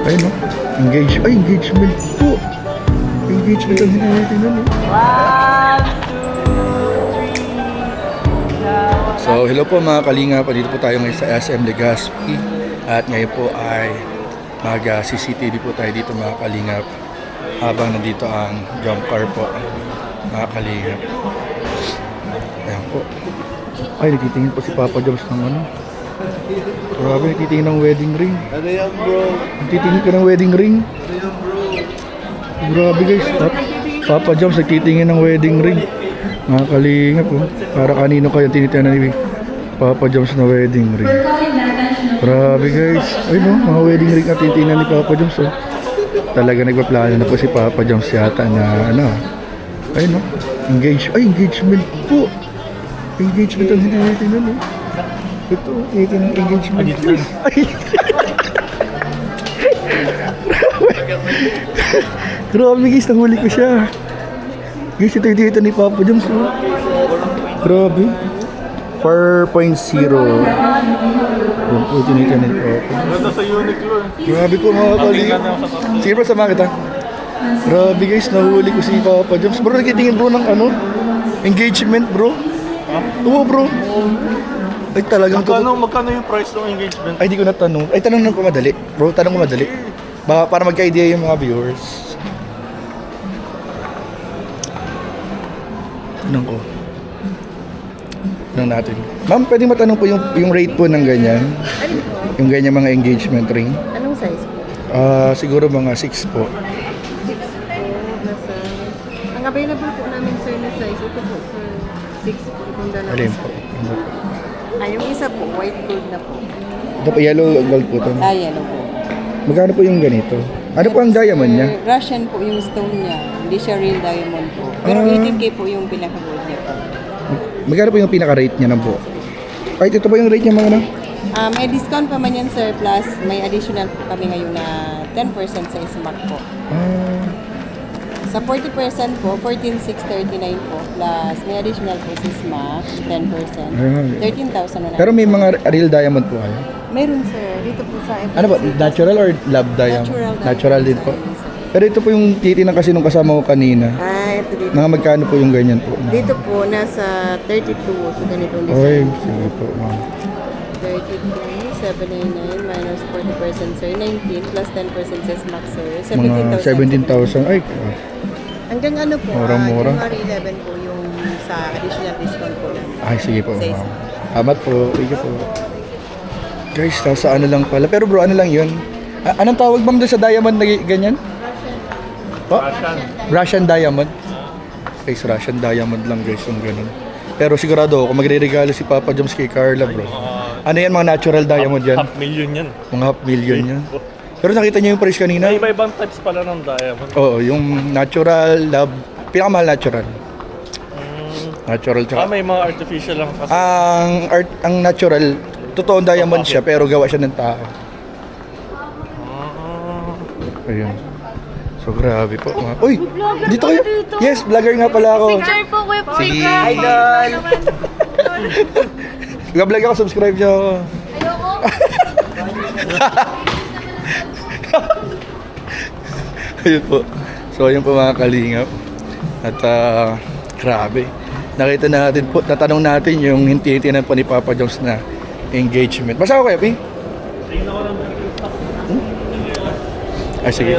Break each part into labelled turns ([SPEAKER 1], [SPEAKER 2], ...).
[SPEAKER 1] Ayun no? Engagement po. Engagement ang hinahintay nun eh. So, hello po mga kalinga. Dito po tayo ngayon sa SM Legazpi. At ngayon po ay mag-CCTV po tayo dito mga kalinga. Habang nandito ang jump car po mga kalinga. Ayan po. Ay, nagtitingin po si Papa Joms ng ano. Grabe, nagtitingin ng wedding ring.
[SPEAKER 2] Ano yan, bro?
[SPEAKER 1] Nagtitingin ka ng wedding ring.
[SPEAKER 2] Ano yan, bro?
[SPEAKER 1] Grabe guys, Papa Joms nagtitingin ng wedding ring. Mga kalinga po. Para kanino kayo tinitinan ni Papa Joms na wedding ring. Grabe guys. Ay no, mga wedding ring at tinitingnan ni Papa Joms oh. Talaga nagpaplano na po si Papa Joms yata na ano. Ay no, engagement po. Engagement ang hinahintay nun oh. Ito, engagement. Ay. Grabe guys, nahuli ko siya. Guys, ito yung dito ni Papa Joms oh. Grabe. 4.0. Yan po, tinita ni Papa.
[SPEAKER 2] Ganda sa Uniqlo eh.
[SPEAKER 1] Grabe po mga kalinga. Sige bro, sama kita. Grabe guys, nahuli ko si Papa Joms. Bro, nagtitingin bro ng ano? Engagement bro. Oo bro. Ay talagang
[SPEAKER 2] Magkano yung price ng engagement?
[SPEAKER 1] Ay di ko natanong. Ay tanong ko madali. Bro, tanong ko madali. Para magka-idea yung mga viewers. Tanong ko. Tanong natin. Ma'am, pwede matanong po yung rate po ng ganyan?
[SPEAKER 3] Ano po?
[SPEAKER 1] Yung ganyan mga engagement ring?
[SPEAKER 3] Anong size po?
[SPEAKER 1] Siguro mga 6 po.
[SPEAKER 3] 6 po. Nasa... Ang available po namin sir na size, ito po sir. 6 po. Kung dalawa
[SPEAKER 1] Alin
[SPEAKER 3] sir.
[SPEAKER 1] po?
[SPEAKER 3] Yung isa po, white gold na po.
[SPEAKER 1] Ito po, yellow gold po ito.
[SPEAKER 3] Yan po.
[SPEAKER 1] Magkano po yung ganito? Ano po ang diamond niya?
[SPEAKER 3] Russian po yung stone niya. Hindi siya real diamond po. Pero 18K po yung pinaka-gold niya po.
[SPEAKER 1] Magkano po yung pinaka-rate niya ng po? Kahit ito po yung rate niya mga ano?
[SPEAKER 3] May discount pa man yan sir, plus may additional po kami ngayon na 10% sa smart po. Sa 40% po, 14,639 po, plus may additional po si SMAC, 10%, 13,000 na.
[SPEAKER 1] Pero may mga real diamond po kayo?
[SPEAKER 3] Meron sir, dito po sa FX.
[SPEAKER 1] Ano ba? Natural or lab diamond? Natural din po. Pero ito po yung titinan kasi nung kasama ko kanina.
[SPEAKER 3] Ito dito.
[SPEAKER 1] Mga magkano po yung ganyan po?
[SPEAKER 3] Dito po, nasa 32. So, ganitong
[SPEAKER 1] Oy,
[SPEAKER 3] design.
[SPEAKER 1] sige po.
[SPEAKER 3] 32,799 minus 40% sir, 19 plus 10% sa SMAC sir,
[SPEAKER 1] Mga
[SPEAKER 3] 17,000.
[SPEAKER 1] 17,000. Ay,
[SPEAKER 3] Hanggang ano po,
[SPEAKER 1] mura-mura.
[SPEAKER 3] January 11 po yung sa additional discount po lang.
[SPEAKER 1] ay sige po.
[SPEAKER 3] Sa
[SPEAKER 1] Ma'am. Salamat po. Thank you po. Guys, nasa ano lang pala. Pero bro, ano lang yun? Anong tawag bang doon sa diamond na ganyan? Po? Russian diamond. Guys, Russian diamond lang guys yung ganun. Pero sigurado ako, kung magre-regalo si Papa Joms kay Carla bro. Ano yan, mga natural diamond yan?
[SPEAKER 2] $500,000 yan.
[SPEAKER 1] Mga half million yan. Pero nakita niyo yung price kanina?
[SPEAKER 2] May iba-ibang types pala ng diamond.
[SPEAKER 1] Oo, yung natural, love, pinakamahal natural. Natural tsaka.
[SPEAKER 2] May mga artificial lang kasi.
[SPEAKER 1] Ang natural, totoong diamond siya pero gawa siya ng tao. Ayun. So grabe po. Uy, dito kayo. Yes, vlogger nga pala ako.
[SPEAKER 4] Picture po, Kuya Paul.
[SPEAKER 1] Sige.
[SPEAKER 4] Idol!
[SPEAKER 1] Nag-vlog ako, subscribe niyo ako.
[SPEAKER 4] Ayoko.
[SPEAKER 1] Ayun po. So ayun po mga kalingap. At grabe. Nakita natin po, natanong natin yung hinti-hintinan po ni Papa Joms na engagement. Basta ako kayo, Pi? Ay, sige.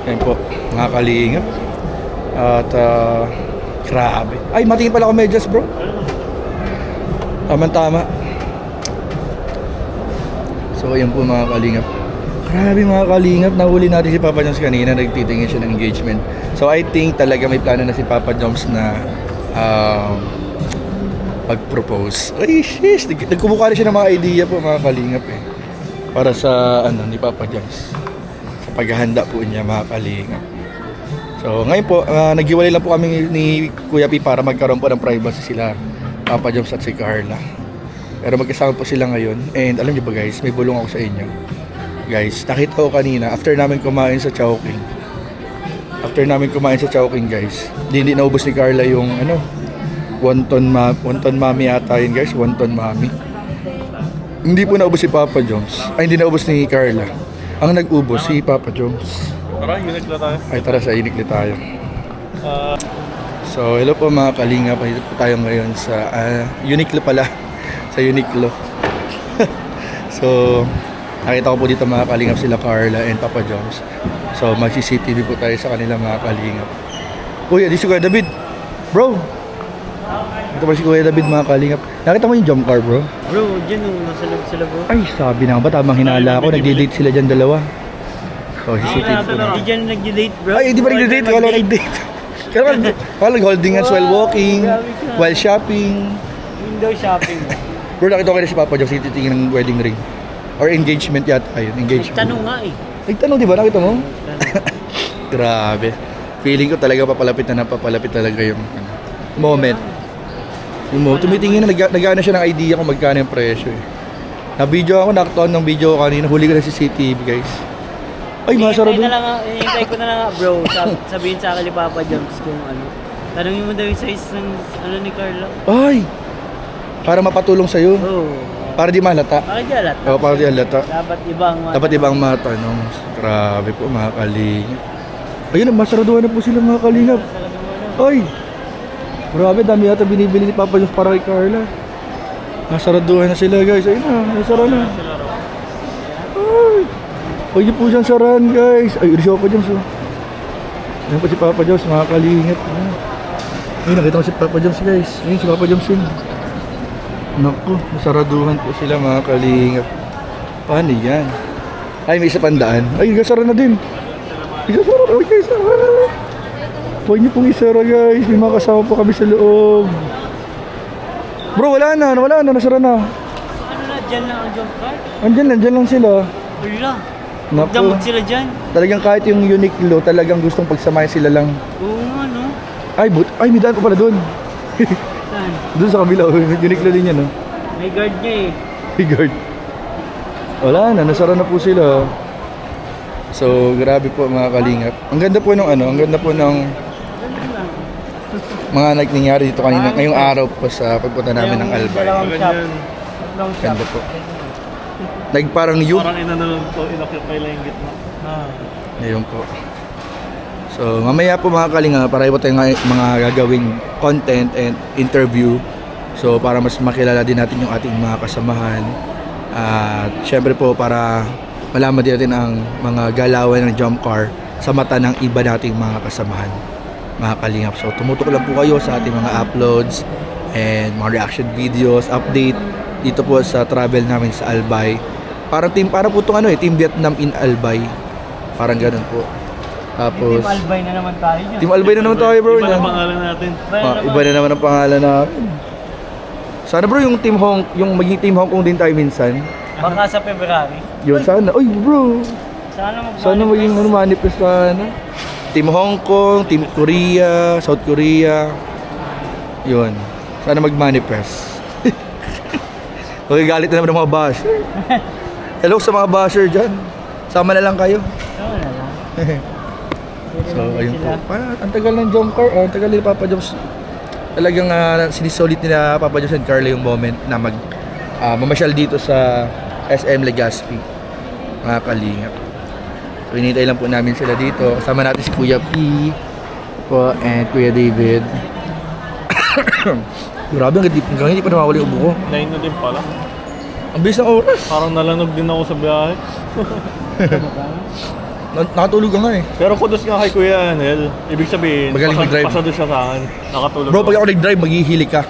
[SPEAKER 1] Ayun po, mga kalingap. At grabe. Ay, matingin pala ako medyas, bro. Tama-tama. So ayun po mga kalingap. Grabe mga kalingap, nahuli natin si Papa Joms kanina, nagtitingin siya ng engagement. So I think talaga may plano na si Papa Joms na mag-propose. Ay, shish! Nagkumukha siya ng mga idea po mga kalingap eh. Para sa ano ni Papa Joms. Sa paghahanda po niya mga kalingap. So ngayon po, naghiwalay lang po kami ni Kuya Pi para magkaroon po ng privacy sila, Papa Joms at si Carla. Pero magkasama po sila ngayon. And alam niyo ba guys, may bulong ako sa inyo. Guys, nakita ko kanina after namin kumain sa Chowking. Guys, hindi naubos ni Carla yung ano, wonton mami yata yun guys, wonton mami. Hindi po naubos si Papa Joms. Ay, hindi naubos ni Carla. Ang nag-ubos si Papa Jones.
[SPEAKER 2] Tara, Uniqlo tayo.
[SPEAKER 1] Ay tara, sa Uniqlo tayo.
[SPEAKER 2] Ah,
[SPEAKER 1] So hello po mga kalinga, dito po tayo ngayon sa Uniqlo pala. Sa Uniqlo. So nakita ko po dito mga kalingap sila Carla and Papa Jones. So mag-CCTV po tayo sa kanila mga kalingap. Uy, di si Kuya David. Bro! Ito pa si Kuya David mga kalingap. Nakita mo yung jump car bro?
[SPEAKER 4] Bro, dyan yung nasa loob sila bro.
[SPEAKER 1] Ay, sabi na ba, tamang hinala ko. Nagdi-date sila dyan dalawa. So CCTV po na.
[SPEAKER 4] Hindi dyan nag-date bro.
[SPEAKER 1] Ay, di ba nagdi-date? Wala nag-date. Kaya wala holding hands while walking, while shopping.
[SPEAKER 4] Window shopping.
[SPEAKER 1] Bro, nakita ko rin si Papa Jones titingin ng wedding ring. Or engagement yata ayun, engagement.
[SPEAKER 4] Tanong nga eh.
[SPEAKER 1] Nagtanong, di ba? Nakita mo? Grabe. Feeling ko talaga papalapit talaga yung moment. Yung moment, tumitingin na, nag-ano siya ng idea kung magkano yung presyo eh. Na-video ako, nakatuan ng video ko kanina, huli ko na si CCTV guys. Ay, masarap doon.
[SPEAKER 4] Hintay ko na lang nga bro. Sabihin sa akin ni Papa Jones kung ano. Tanongin mo daw yung size ng ano ni Carla.
[SPEAKER 1] Ay! Para mapatulong sa'yo.
[SPEAKER 4] Oh.
[SPEAKER 1] Para di malata.
[SPEAKER 4] Bakit di alat?
[SPEAKER 1] Oo, para di halata.
[SPEAKER 4] Dapat ibang
[SPEAKER 1] Dapat ibang matanong. Grabe po mga kalingap. Ayun, masaraduhan na po sila mga kalingap. Ay! Grabe, dami yata binibili ni Papa Jones para kay Carla. Masaraduhan na sila guys. Ayun na, nasara na. Ay! Huwag niyo po siyang sarahan guys. Ay, si Papa Jones oh. Ayun po si Papa Jones, mga kalingap. Ayun, nakita ko si Papa Jones guys. Ayun, si Papa Jones yun. Naku, masaraduhan po sila mga kalingap. Paano yan? Ay, may isa pandaan. Ay, gasara na din. Isasara, okay, isara. Huwag niyo pong isara guys. May mga kasama po kami sa loob. Bro, wala na, nasara na.
[SPEAKER 4] Ano na, dyan lang ang jump car?
[SPEAKER 1] Andyan lang sila.
[SPEAKER 4] Wala.
[SPEAKER 1] Naku.
[SPEAKER 4] Damot sila dyan.
[SPEAKER 1] Talagang kahit yung Uniqlo, talagang gustong pagsamahin sila lang.
[SPEAKER 4] Oo nga no.
[SPEAKER 1] Ay, may daan pa pala doon.
[SPEAKER 4] Saan?
[SPEAKER 1] Doon sa kabila, Uniqlo din yan, no?
[SPEAKER 4] May guard niya eh.
[SPEAKER 1] Hey, guard. Wala na, nasara na po sila. So, grabe po mga kalingap. Ang ganda po ng ang ganda po ng mga nangyari dito kanina, ngayong araw po sa pagpunta namin ng Albay.
[SPEAKER 4] Dalawang shop.
[SPEAKER 2] ganyan.
[SPEAKER 4] Dalawang shop.
[SPEAKER 1] Ganda po. Parang youth.
[SPEAKER 2] Parang inanong to, inoccupy lang yung gitna.
[SPEAKER 1] Ayun po. So, mamaya po mga kalinga, para po tayong mga gagawing content and interview. So, para mas makilala din natin yung ating mga kasamahan. At syempre po, para malaman din natin ang mga galawan ng jump car sa mata ng iba nating mga kasamahan, mga kalingap. So, tumutok lang po kayo sa ating mga uploads and mga reaction videos, update dito po sa travel namin sa Albay. Parang po itong Team Vietnam in Albay. Parang ganun po. Tapos,
[SPEAKER 4] Team Albay na naman tayo dyan.
[SPEAKER 1] Team Albay na naman tayo bro.
[SPEAKER 2] Iba
[SPEAKER 1] Yan.
[SPEAKER 2] na pangalan natin.
[SPEAKER 1] Iba na naman ang pangalan natin. Sana bro yung maging Team Hong Kong din tayo minsan.
[SPEAKER 4] Baka sa February.
[SPEAKER 1] Yun sana. Uy bro. Sana maging manifest sana. Team Hong Kong, Team Korea, South Korea. Yun. Sana mag-manifest. Galit na naman ng mga basher. Hello sa mga basher dyan. Sama na lang kayo.
[SPEAKER 4] Oo na lang.
[SPEAKER 1] So, ayun po. Ang tagal ng jump car. Ang tagal ni Papa Jones. Talagang sinisolid nila Papa Jones and Carla yung moment na mamasyal dito sa SM Legazpi. Mga kalingap. So, hinihintay lang po namin sila dito. Kasama natin si Kuya P po and Kuya David. Grabe, hanggang hindi pa nawawala yung ubo ko.
[SPEAKER 2] 9 na din pala.
[SPEAKER 1] Ang bilis ng oras.
[SPEAKER 2] Parang nalanog din ako sa biyahe.
[SPEAKER 1] Nakatulog ka nga eh.
[SPEAKER 2] Pero kudos nga kay Kuya Anel. Ibig sabihin,
[SPEAKER 1] Magaling mag-drive.
[SPEAKER 2] pasado siya sa akin. Nakatulog
[SPEAKER 1] Bro,
[SPEAKER 2] ako.
[SPEAKER 1] pag ako nag-drive, maghihilik ka.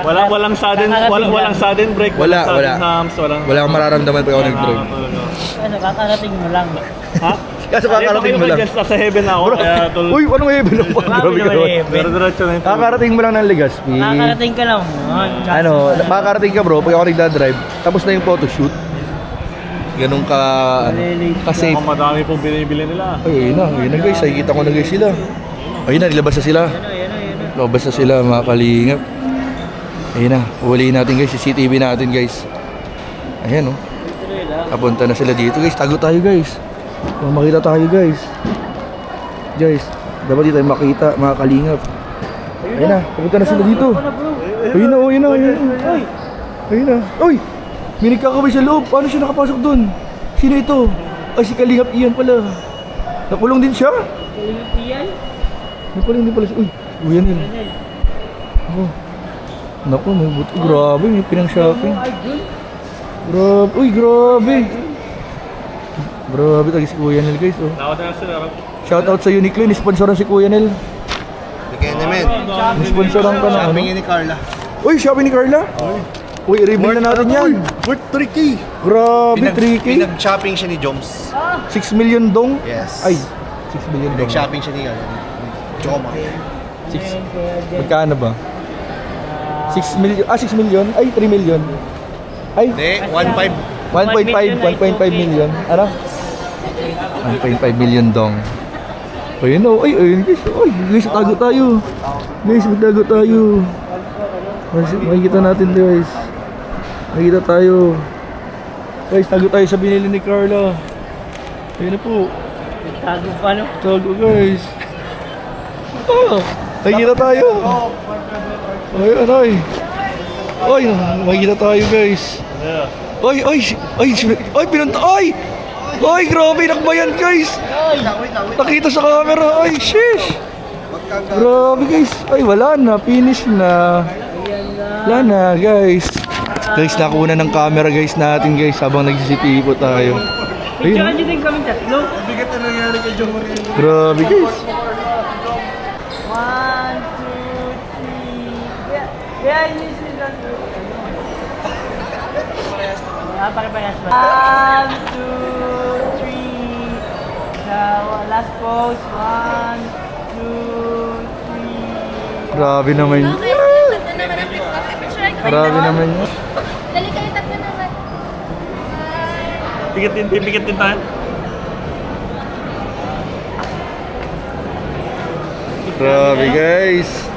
[SPEAKER 2] Walang sudden break,
[SPEAKER 1] Wala.
[SPEAKER 2] sudden humps,
[SPEAKER 1] Wala kang mararamdaman pag ako nag-drive.
[SPEAKER 2] Nakakatulog ako.
[SPEAKER 4] Ano, kakarating mo lang.
[SPEAKER 2] Ha?
[SPEAKER 1] Kaso kakarating mo lang.
[SPEAKER 2] Sa heaven ako, kaya tulog.
[SPEAKER 1] Uy, anong heaven ako? Grabe ka naman.
[SPEAKER 2] Pero diretso na yung tulog.
[SPEAKER 1] Kakarating mo lang ng Legazpi.
[SPEAKER 4] Kakarating ka lang.
[SPEAKER 1] Ano, makakarating ka bro, pag ako nagda-drive, tapos na yung photoshoot. Ganun ka-safe.
[SPEAKER 2] Mukhang madami pong binibili nila.
[SPEAKER 1] Ay, ayun na guys, nakikita ko na guys sila. Ayun na, nilabas na sila. Lumabas na sila mga kalingap. Ayun na, uwaliin natin guys, CCTV natin guys. Ayan oh. Napunta na sila dito guys, tago tayo guys. Kung makita tayo guys. Guys, dapat dito tayo makita mga kalingap. Ayun na, papunta na sila dito. Ayun na, ayun na, ayun na. Ayun na. Uy! May nagkakabay sa loob. Paano siya nakapasok dun? Sino ito? Ay, si Kalingap Ian pala. Nakulong din siya?
[SPEAKER 4] Kalimipian?
[SPEAKER 1] Nakulong din pala siya. Uy, Kuya Nel. Oh. Naku, may buto. Grabe, may pinang-shopping. Grabe. Uy, grabe. Grabe talaga si Kuya Nel, guys. Oh.
[SPEAKER 2] Nakot na sila.
[SPEAKER 1] Shoutout sa Uniqlo. Nisponsoran si Kuya Nel.
[SPEAKER 5] Bigyan namin.
[SPEAKER 1] Nisponsoran ka na, ano?
[SPEAKER 5] Shopping ni Carla.
[SPEAKER 1] Uy, shopping ni Carla? Uy, i-reveal na natin yan.
[SPEAKER 5] Worth 3K.
[SPEAKER 1] Grabe, 3K.
[SPEAKER 5] Pinag-shopping siya ni Joms.
[SPEAKER 1] 6 million dong?
[SPEAKER 5] Yes.
[SPEAKER 1] Ay, 6 million dong.
[SPEAKER 5] Pinag-shopping siya ni Joma.
[SPEAKER 1] 6. Magkano ba? 6 million. 6 million? Ay, 3 million. Ay,
[SPEAKER 5] Hindi, 1.5.
[SPEAKER 1] 1.5 million. Ano? 1.5 million dong. Ayun o. Ay, ayun guys. Ay, guys, tago tayo. Guys, magtago tayo. Makikita natin guys. Makikita tayo. Guys, tago tayo sa binili ni Carla. Ayun na po.
[SPEAKER 4] Tago pa, no?
[SPEAKER 1] Tago guys. Makikita tayo. Ayun, ay. Ay, makikita tayo guys. Ay, pinunta. Ay, grabe, nakbayan guys. Nakita sa camera. Ay, sheesh. Grabe guys. Ay, wala na. Finish na. Wala na guys. Guys, nakuha ng camera guys natin guys habang nag-CCTV po tayo.
[SPEAKER 4] Picture
[SPEAKER 1] Ayun.
[SPEAKER 4] nyo din kami tatlo.
[SPEAKER 5] Bigat na nangyari kay Joma.
[SPEAKER 1] Grabe guys.
[SPEAKER 4] 1, 2, 3. Yeah, you see that. Pare-parehas ba? 1, 2, 3. Sa last pose. 1, 2, 3.
[SPEAKER 1] Grabe naman yun.
[SPEAKER 6] Okay, so ganda naman ang picture.
[SPEAKER 1] Grabe naman yun.
[SPEAKER 6] Dali kayo, tatlo naman.
[SPEAKER 2] Bigat din tayo.
[SPEAKER 1] Grabe guys.